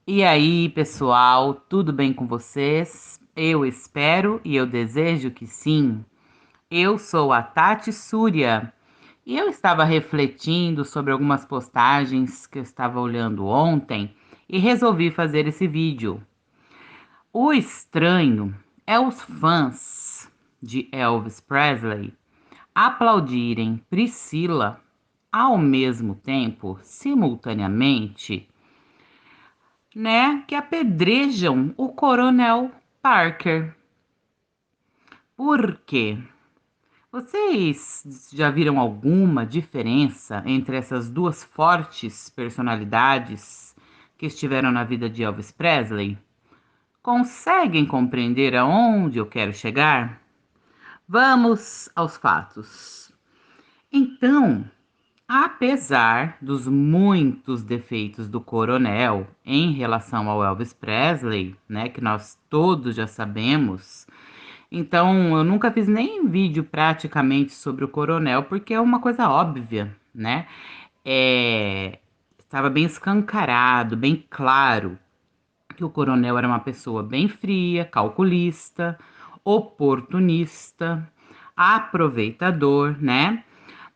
E aí, pessoal, tudo bem com vocês? Eu espero e eu desejo que sim. Eu sou a Tati Súria e eu estava refletindo sobre algumas postagens que eu estava olhando ontem e resolvi fazer esse vídeo. O estranho é os fãs de Elvis Presley aplaudirem Priscila ao mesmo tempo, simultaneamente, né, que apedrejam o Coronel Parker. Por quê? Vocês já viram alguma diferença entre essas duas fortes personalidades que estiveram na vida de Elvis Presley? Conseguem compreender aonde eu quero chegar? Vamos aos fatos. Então, apesar dos muitos defeitos do coronel em relação ao Elvis Presley, né, que nós todos já sabemos, então eu nunca fiz nem vídeo praticamente sobre o coronel, porque é uma coisa óbvia, né? Estava bem escancarado, bem claro que o coronel era uma pessoa bem fria, calculista, oportunista, aproveitador, né?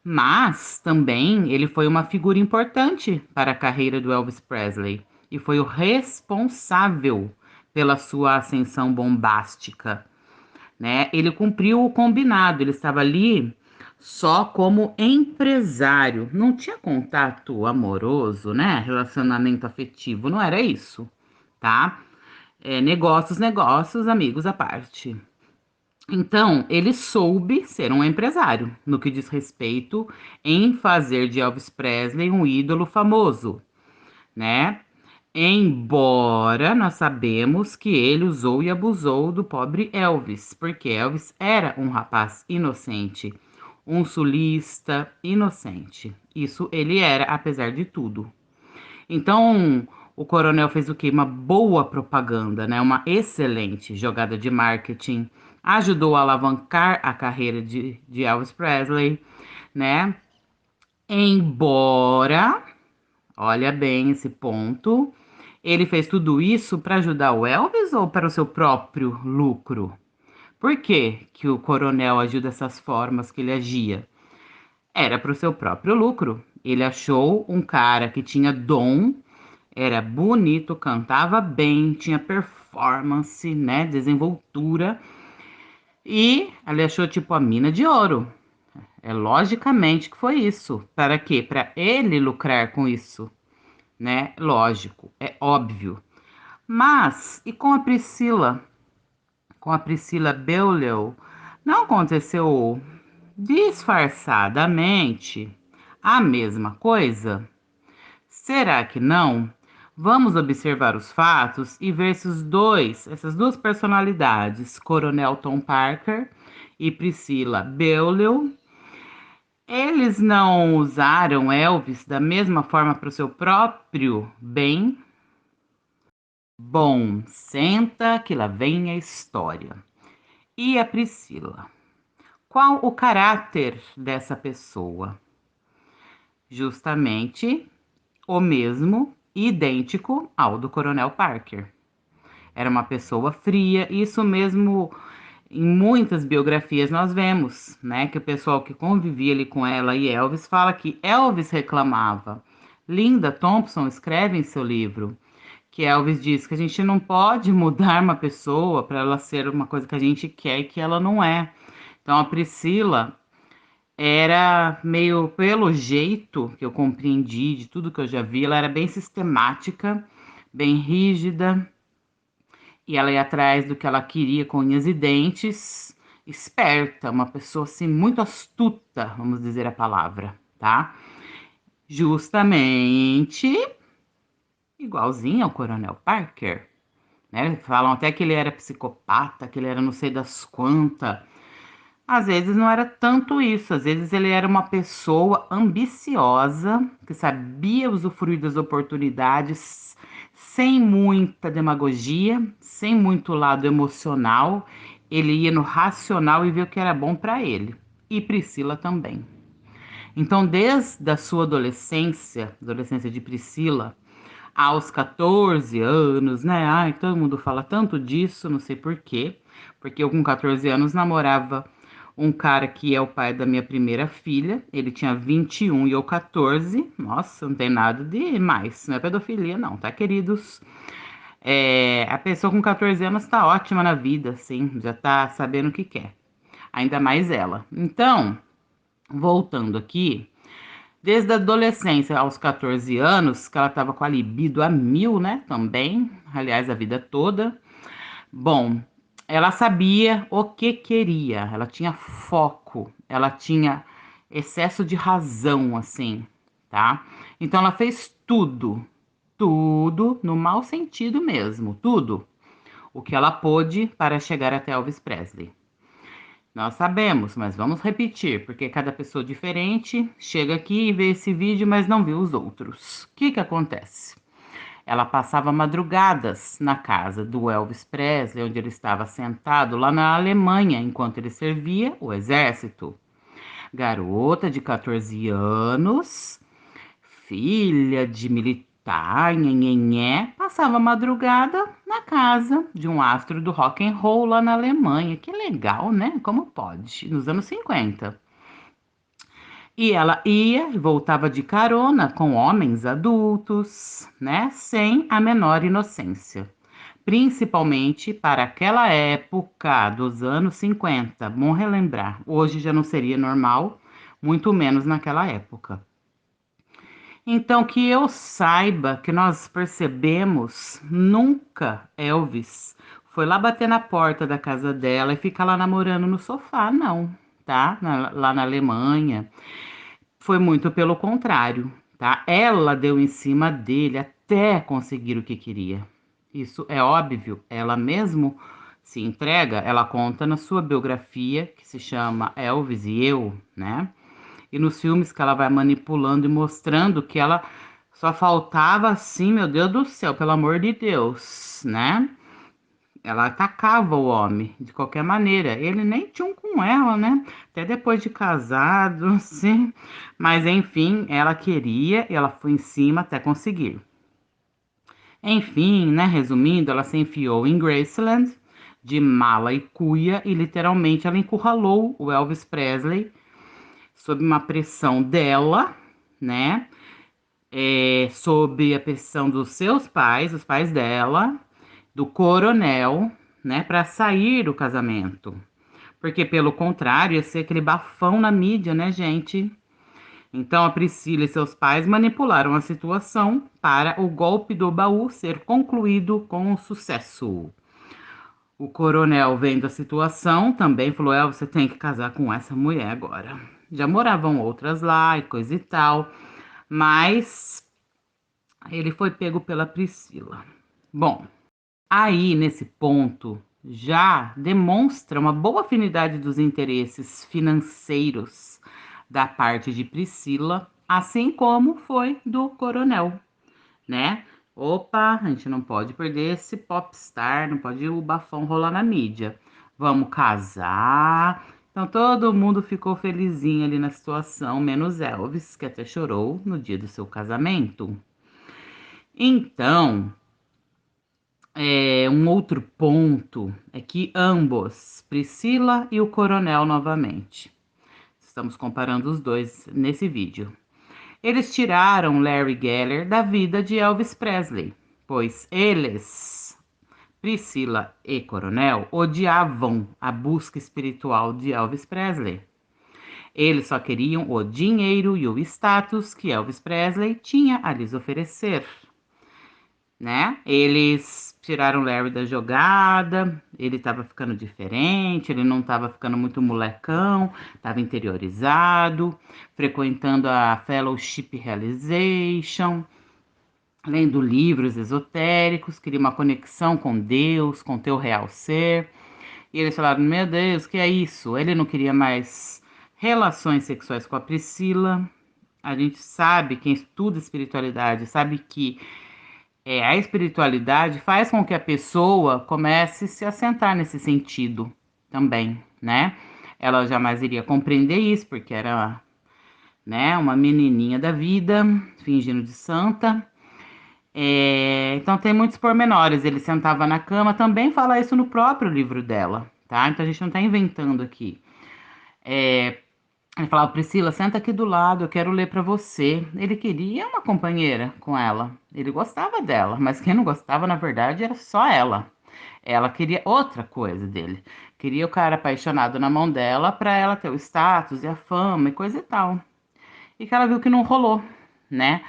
Mas também ele foi uma figura importante para a carreira do Elvis Presley e foi o responsável pela sua ascensão bombástica, né? Ele cumpriu o combinado, ele estava ali só como empresário, não tinha contato amoroso, né? Relacionamento afetivo, não era isso, tá? Negócios, negócios, amigos à parte. Então, ele soube ser um empresário no que diz respeito em fazer de Elvis Presley um ídolo famoso, né? Embora nós sabemos que ele usou e abusou do pobre Elvis, porque Elvis era um rapaz inocente, um sulista inocente. Isso ele era, apesar de tudo. Então, o coronel fez o quê? Uma boa propaganda, né? Uma excelente jogada de marketing. Ajudou a alavancar a carreira de Elvis Presley, né? Embora, olha bem esse ponto, ele fez tudo isso para ajudar o Elvis ou para o seu próprio lucro? Por que que o coronel agiu dessas formas que ele agia? Era para o seu próprio lucro. Ele achou um cara que tinha dom, era bonito, cantava bem, tinha performance, né, desenvoltura, e ele achou tipo a mina de ouro. É logicamente que foi isso. Para quê? Para ele lucrar com isso, né? Lógico, é óbvio. Mas e com a Priscila? Com a Priscila Beaulieu, não aconteceu disfarçadamente a mesma coisa? Será que não? Vamos observar os fatos e ver se essas duas personalidades, Coronel Tom Parker e Priscila Beaulieu, eles não usaram Elvis da mesma forma para o seu próprio bem? Bom, senta que lá vem a história. E a Priscila? Qual o caráter dessa pessoa? Justamente o mesmo, idêntico ao do Coronel Parker. Era uma pessoa fria, isso mesmo em muitas biografias nós vemos, né? Que o pessoal que convivia ali com ela e Elvis fala que Elvis reclamava. Linda Thompson escreve em seu livro que Elvis diz que a gente não pode mudar uma pessoa para ela ser uma coisa que a gente quer e que ela não é. Então a Priscila era meio, pelo jeito que eu compreendi de tudo que eu já vi, ela era bem sistemática, bem rígida, e ela ia atrás do que ela queria com unhas e dentes, esperta, uma pessoa assim muito astuta, vamos dizer a palavra, tá? Justamente igualzinho ao Coronel Parker, né? Falam até que ele era psicopata, que ele era não sei das quantas. Às vezes não era tanto isso, às vezes ele era uma pessoa ambiciosa, que sabia usufruir das oportunidades sem muita demagogia, sem muito lado emocional. Ele ia no racional e via o que era bom para ele. E Priscila também. Então, desde a sua adolescência, adolescência de Priscila, aos 14 anos, né? Ai, todo mundo fala tanto disso, não sei por quê. Porque eu com 14 anos namorava um cara que é o pai da minha primeira filha. Ele tinha 21 e eu 14. Nossa, não tem nada de mais. Não é pedofilia, não, tá, queridos? A pessoa com 14 anos tá ótima na vida, assim, já tá sabendo o que quer. Ainda mais ela. Então, voltando aqui, desde a adolescência aos 14 anos, que ela tava com a libido a mil, né? Também, aliás, a vida toda. Bom, ela sabia o que queria, ela tinha foco, ela tinha excesso de razão, assim, tá? Então ela fez tudo, tudo, no mau sentido mesmo, tudo o que ela pôde para chegar até Elvis Presley. Nós sabemos, mas vamos repetir, porque cada pessoa diferente chega aqui e vê esse vídeo, mas não viu os outros. O que que acontece? Ela passava madrugadas na casa do Elvis Presley, onde ele estava sentado lá na Alemanha, enquanto ele servia o exército. Garota de 14 anos, filha de militar, nhenhenhé, passava madrugada na casa de um astro do rock and roll lá na Alemanha. Que legal, né? Como pode? Nos anos 50. E ela ia e voltava de carona com homens adultos, né? Sem a menor inocência. Principalmente para aquela época dos anos 50. Bom relembrar. Hoje já não seria normal, muito menos naquela época. Então, que eu saiba, que nós percebemos, nunca Elvis foi lá bater na porta da casa dela e ficar lá namorando no sofá, não, tá? Lá na Alemanha. Foi muito pelo contrário, tá? Ela deu em cima dele até conseguir o que queria. Isso é óbvio, ela mesmo se entrega, ela conta na sua biografia, que se chama Elvis e Eu, né? E nos filmes que ela vai manipulando e mostrando que ela só faltava assim, meu Deus do céu, pelo amor de Deus, né? Ela atacava o homem de qualquer maneira. Ele nem tinha um com ela, né? Até depois de casado, assim. Mas enfim, ela queria e ela foi em cima até conseguir. Enfim, né? Resumindo, ela se enfiou em Graceland de mala e cuia e literalmente ela encurralou o Elvis Presley sob uma pressão dela, né? Sob a pressão dos seus pais, os pais dela, do coronel, né, para sair do casamento. Porque, pelo contrário, ia ser aquele bafão na mídia, né, gente? Então, a Priscila e seus pais manipularam a situação para o golpe do baú ser concluído com sucesso. O coronel, vendo a situação, também falou: você tem que casar com essa mulher agora. Já moravam outras lá e coisa e tal, mas ele foi pego pela Priscila. Bom, aí nesse ponto já demonstra uma boa afinidade dos interesses financeiros da parte de Priscila, assim como foi do coronel, né? Opa, a gente não pode perder esse popstar, não pode o bafão rolar na mídia. Vamos casar. Então todo mundo ficou felizinho ali na situação, menos Elvis, que até chorou no dia do seu casamento. Então, um outro ponto é que ambos, Priscila e o coronel novamente, estamos comparando os dois nesse vídeo. Eles tiraram Larry Geller da vida de Elvis Presley, pois eles, Priscila e Coronel, odiavam a busca espiritual de Elvis Presley. Eles só queriam o dinheiro e o status que Elvis Presley tinha a lhes oferecer, né? Eles tiraram o Larry da jogada, ele tava ficando diferente, ele não tava ficando muito molecão, tava interiorizado, frequentando a Fellowship Realization, lendo livros esotéricos, queria uma conexão com Deus, com teu real ser. E eles falaram: meu Deus, que é isso? Ele não queria mais relações sexuais com a Priscila. A gente sabe, quem estuda espiritualidade, sabe que a espiritualidade faz com que a pessoa comece a se assentar nesse sentido também, né? Ela jamais iria compreender isso, porque era, né, uma menininha da vida, fingindo de santa. Então tem muitos pormenores. Ele sentava na cama, também fala isso no próprio livro dela, tá? Então a gente não tá inventando aqui. Ele falava, Priscila, senta aqui do lado, eu quero ler pra você. Ele queria uma companheira com ela. Ele gostava dela, mas quem não gostava, na verdade, era só ela. Ela queria outra coisa dele. Queria o cara apaixonado na mão dela pra ela ter o status e a fama e coisa e tal. E que ela viu que não rolou, né?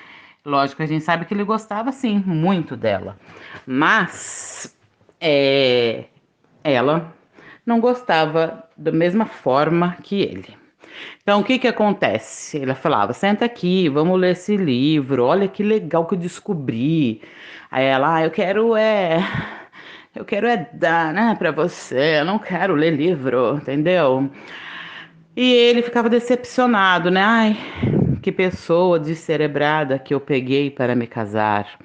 Lógico, a gente sabe que ele gostava, sim, muito dela. Mas é, ela não gostava da mesma forma que ele. Então, o que que acontece? Ela falava, senta aqui, vamos ler esse livro, olha que legal que eu descobri. Aí ela, eu quero é dar, né, pra você, eu não quero ler livro, entendeu? E ele ficava decepcionado, né? Ai, que pessoa descerebrada que eu peguei para me casar.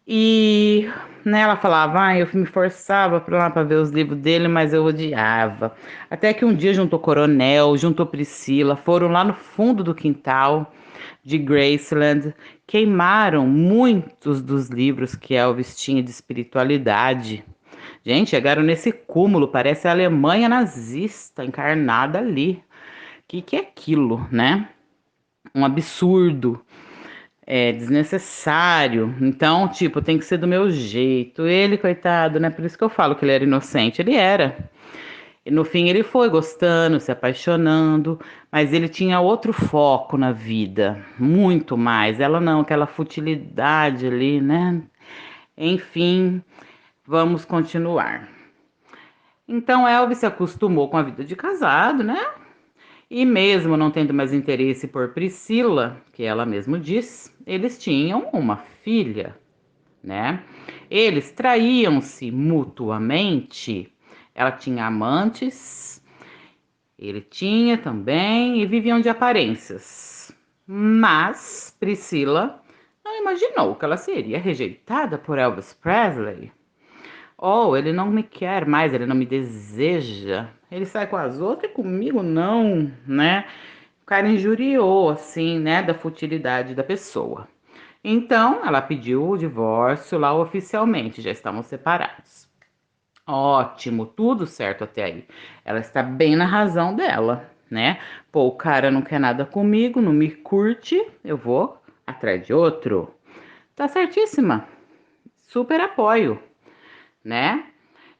E né, ela falava, eu me forçava para lá para ver os livros dele, mas eu odiava. Até que um dia juntou Coronel, juntou Priscila, foram lá no fundo do quintal de Graceland, queimaram muitos dos livros que Elvis tinha de espiritualidade. Gente, chegaram nesse cúmulo, parece a Alemanha nazista encarnada ali. Que é aquilo, né? Um absurdo, desnecessário. Então, tipo, tem que ser do meu jeito. Ele, coitado, né? Por isso que eu falo que ele era inocente. Ele era. E no fim ele foi gostando, se apaixonando, mas ele tinha outro foco na vida, muito mais. Ela não, aquela futilidade ali, né? Enfim, vamos continuar. Então Elvis se acostumou com a vida de casado, né? E mesmo não tendo mais interesse por Priscila, que ela mesmo diz, eles tinham uma filha, né? Eles traíam-se mutuamente. Ela tinha amantes, ele tinha também, e viviam de aparências. Mas Priscila não imaginou que ela seria rejeitada por Elvis Presley. Oh, ele não me quer mais, ele não me deseja. Ele sai com as outras e comigo não, né? O cara injuriou, assim, né, da futilidade da pessoa. Então, ela pediu o divórcio lá oficialmente, já estavam separados. Ótimo, tudo certo até aí. Ela está bem na razão dela, né? Pô, o cara não quer nada comigo, não me curte, eu vou atrás de outro. Tá certíssima. Super apoio, né?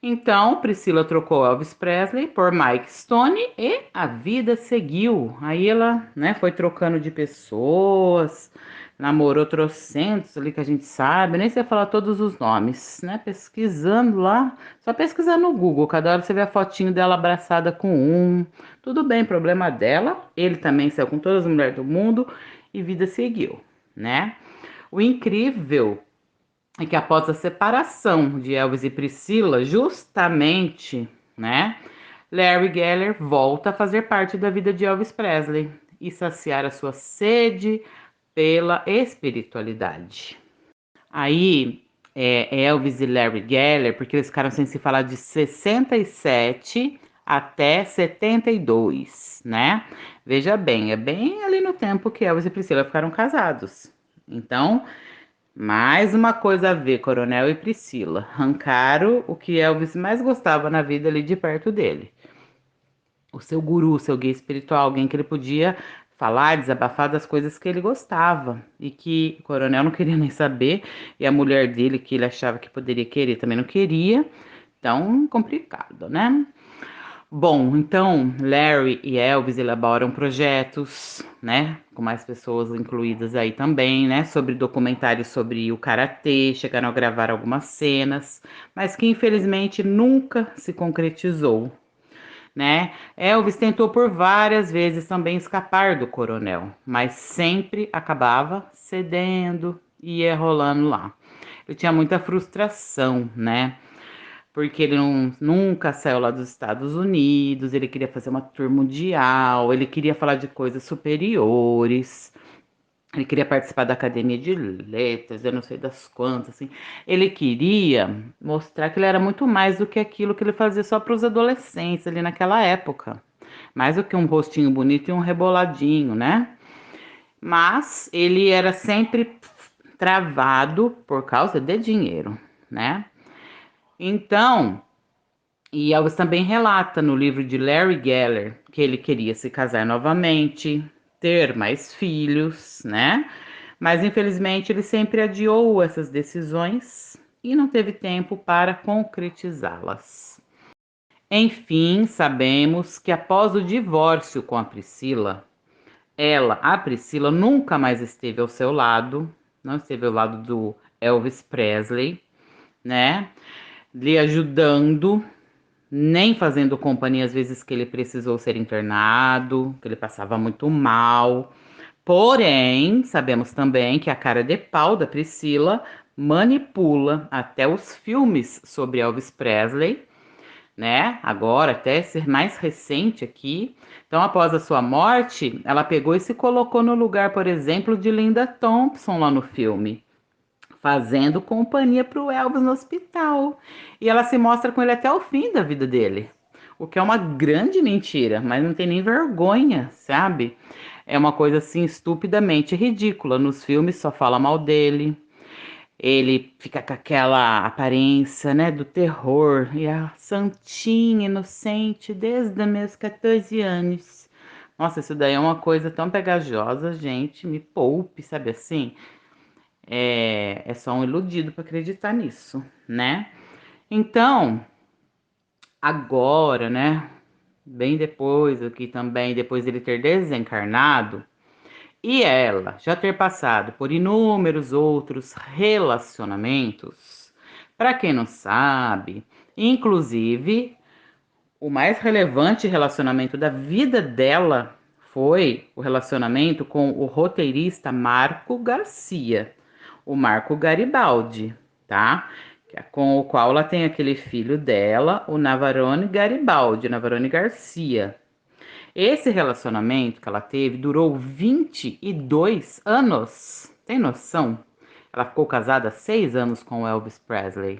Então, Priscila trocou Elvis Presley por Mike Stone e a vida seguiu. Aí ela, né, foi trocando de pessoas, namorou trocentos ali que a gente sabe, nem sei falar todos os nomes, né? Pesquisando lá, só pesquisar no Google, cada hora você vê a fotinho dela abraçada com um. Tudo bem, problema dela. Ele também saiu com todas as mulheres do mundo e vida seguiu, né? O incrível é que após a separação de Elvis e Priscila, justamente, né, Larry Geller volta a fazer parte da vida de Elvis Presley e saciar a sua sede pela espiritualidade. Aí, Elvis e Larry Geller, porque eles ficaram sem se falar de 67 até 72, né? Veja bem, é bem ali no tempo que Elvis e Priscila ficaram casados. Então, mais uma coisa a ver, Coronel e Priscila. Arrancaram o que Elvis mais gostava na vida ali de perto dele. O seu guru, o seu guia espiritual, alguém que ele podia falar, desabafar das coisas que ele gostava e que o Coronel não queria nem saber, e a mulher dele, que ele achava que poderia querer, também não queria. Então, complicado, né? Bom, então Larry e Elvis elaboram projetos, né, com mais pessoas incluídas aí também, né, sobre documentários sobre o karatê, chegaram a gravar algumas cenas, mas que infelizmente nunca se concretizou, né? Elvis tentou por várias vezes também escapar do coronel, mas sempre acabava cedendo e ia rolando lá. Ele tinha muita frustração, né? Porque ele nunca saiu lá dos Estados Unidos, ele queria fazer uma tour mundial, ele queria falar de coisas superiores, ele queria participar da Academia de Letras, eu não sei das quantas, assim. Ele queria mostrar que ele era muito mais do que aquilo que ele fazia só para os adolescentes ali naquela época. Mais do que um rostinho bonito e um reboladinho, né? Mas ele era sempre travado por causa de dinheiro, né? Então, e Elvis também relata no livro de Larry Geller que ele queria se casar novamente, ter mais filhos, né? Mas infelizmente ele sempre adiou essas decisões e não teve tempo para concretizá-las. Enfim, sabemos que após o divórcio com a Priscila, a Priscila, nunca mais esteve ao seu lado, não esteve ao lado do Elvis Presley, né? Lhe ajudando, nem fazendo companhia às vezes que ele precisou ser internado, que ele passava muito mal. Porém, sabemos também que a cara de pau da Priscila manipula até os filmes sobre Elvis Presley, né? Agora, até ser mais recente aqui. Então, após a sua morte, ela pegou e se colocou no lugar, por exemplo, de Linda Thompson lá no filme, fazendo companhia para o Elvis no hospital. E ela se mostra com ele até o fim da vida dele. O que é uma grande mentira, mas não tem nem vergonha, sabe? É uma coisa assim estupidamente ridícula. Nos filmes só fala mal dele. Ele fica com aquela aparência, né, do terror. E a santinha, inocente, desde os meus 14 anos. Nossa, isso daí é uma coisa tão pegajosa, gente. Me poupe, sabe assim? É só um iludido para acreditar nisso, né? Então, agora, né? Bem depois, aqui também, depois dele ter desencarnado, e ela já ter passado por inúmeros outros relacionamentos, para quem não sabe, inclusive o mais relevante relacionamento da vida dela foi o relacionamento com o roteirista Marco Garcia, o Marco Garibaldi, tá? Com o qual ela tem aquele filho dela, o Navarone Garibaldi, Navarone Garcia. Esse relacionamento que ela teve durou 22 anos. Tem noção? Ela ficou casada há 6 anos com Elvis Presley.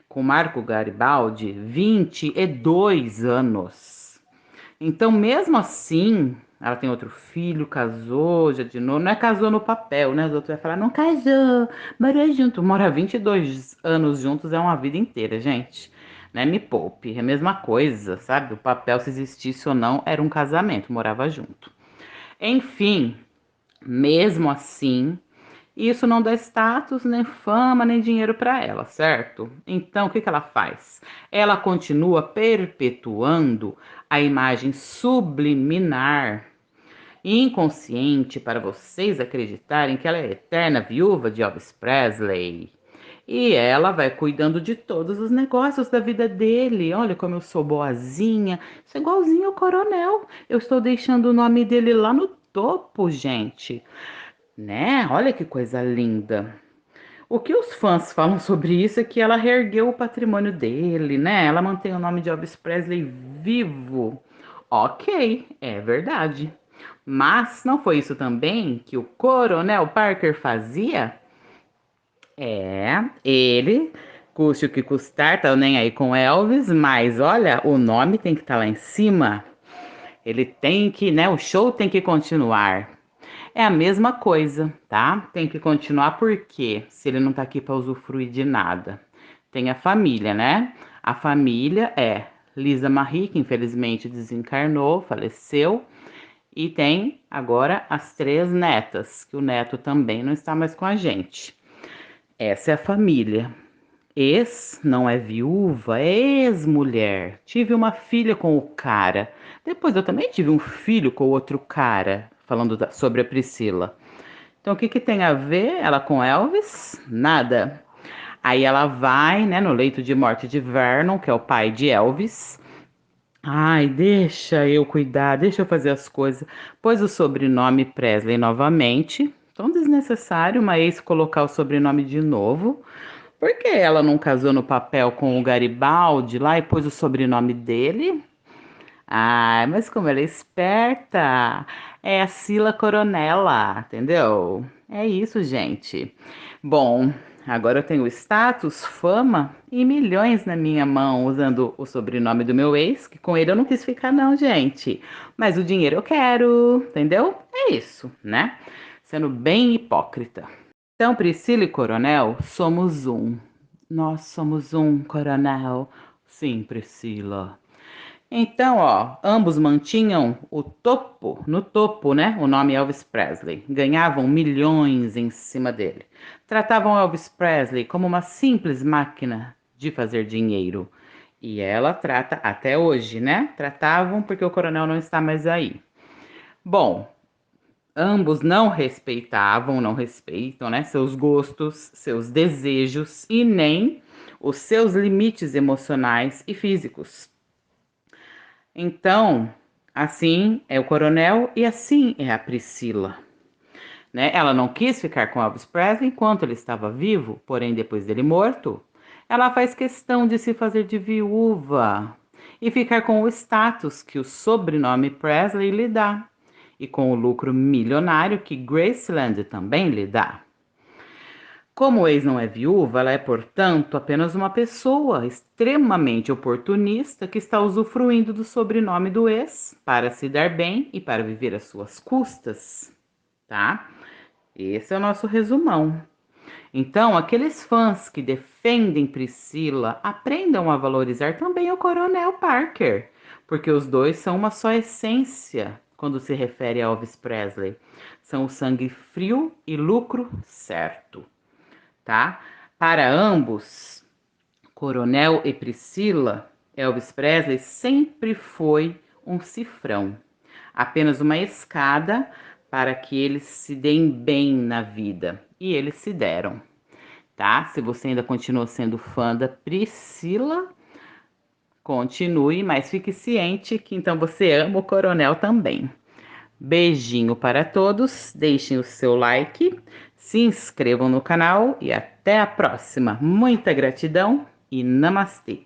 Com Marco Garibaldi, 22 anos. Então, mesmo assim, ela tem outro filho, casou já de novo. Não é casou no papel, né? Os outros vão falar, não casou, morou junto. Mora 22 anos juntos, é uma vida inteira, gente. Né? Me poupe, é a mesma coisa, sabe? O papel, se existisse ou não, era um casamento, morava junto. Enfim, mesmo assim, isso não dá status, nem fama, nem dinheiro para ela, certo? Então, o que que ela faz? Ela continua perpetuando a imagem subliminar, inconsciente, para vocês acreditarem que ela é a eterna viúva de Elvis Presley. E ela vai cuidando de todos os negócios da vida dele. Olha como eu sou boazinha. Isso é igualzinho ao coronel. Eu estou deixando o nome dele lá no topo, gente. Né? Olha que coisa linda. O que os fãs falam sobre isso é que ela reergueu o patrimônio dele, né? Ela mantém o nome de Elvis Presley vivo. Ok, é verdade. Mas não foi isso também que o Coronel Parker fazia? Ele, custe o que custar, tá nem aí com Elvis, mas olha, o nome tem que estar lá em cima. Ele tem que, né? O show tem que continuar. É a mesma coisa, tá? Tem que continuar porque se ele não tá aqui para usufruir de nada. Tem a família, né? A família é Lisa Marie, que infelizmente desencarnou, faleceu, e tem agora as 3 netas, que o neto também não está mais com a gente. Essa é a família. Ex não é viúva, é ex-mulher. Tive uma filha com o cara. Depois eu também tive um filho com outro cara, falando sobre a Priscila. Então o que que tem a ver ela com Elvis? Nada. Aí ela vai, né, no leito de morte de Vernon, que é o pai de Elvis. Ai, deixa eu cuidar, deixa eu fazer as coisas. Pôs o sobrenome Presley novamente. Tão desnecessário uma ex colocar o sobrenome de novo. Por que ela não casou no papel com o Garibaldi lá e pôs o sobrenome dele? Ah, mas como ela é esperta, é a Sila Coronela, entendeu? É isso, gente. Bom, agora eu tenho status, fama e milhões na minha mão usando o sobrenome do meu ex, que com ele eu não quis ficar, não, gente. Mas o dinheiro eu quero, entendeu? É isso, né? Sendo bem hipócrita. Então, Priscila e Coronel somos um. Nós somos um, Coronel. Sim, Priscila. Então, ó, ambos mantinham no topo, né? O nome Elvis Presley. Ganhavam milhões em cima dele. Tratavam Elvis Presley como uma simples máquina de fazer dinheiro. E ela trata até hoje, né? Tratavam porque o coronel não está mais aí. Bom, ambos não respeitam, né? Seus gostos, seus desejos e nem os seus limites emocionais e físicos. Então, assim é o coronel e assim é a Priscila. Né? Ela não quis ficar com Elvis Presley enquanto ele estava vivo, porém, depois dele morto, ela faz questão de se fazer de viúva e ficar com o status que o sobrenome Presley lhe dá e com o lucro milionário que Graceland também lhe dá. Como o ex não é viúva, ela é, portanto, apenas uma pessoa extremamente oportunista que está usufruindo do sobrenome do ex para se dar bem e para viver às suas custas, tá? Esse é o nosso resumão. Então, aqueles fãs que defendem Priscila, aprendam a valorizar também o Coronel Parker, porque os dois são uma só essência quando se refere a Elvis Presley. São o sangue frio e lucro certo, tá? Para ambos, Coronel e Priscila, Elvis Presley sempre foi um cifrão, apenas uma escada para que eles se deem bem na vida. E eles se deram, tá? Se você ainda continua sendo fã da Priscila, continue, mas fique ciente que então você ama o Coronel também. Beijinho para todos, deixem o seu like, se inscrevam no canal e até a próxima. Muita gratidão e namastê!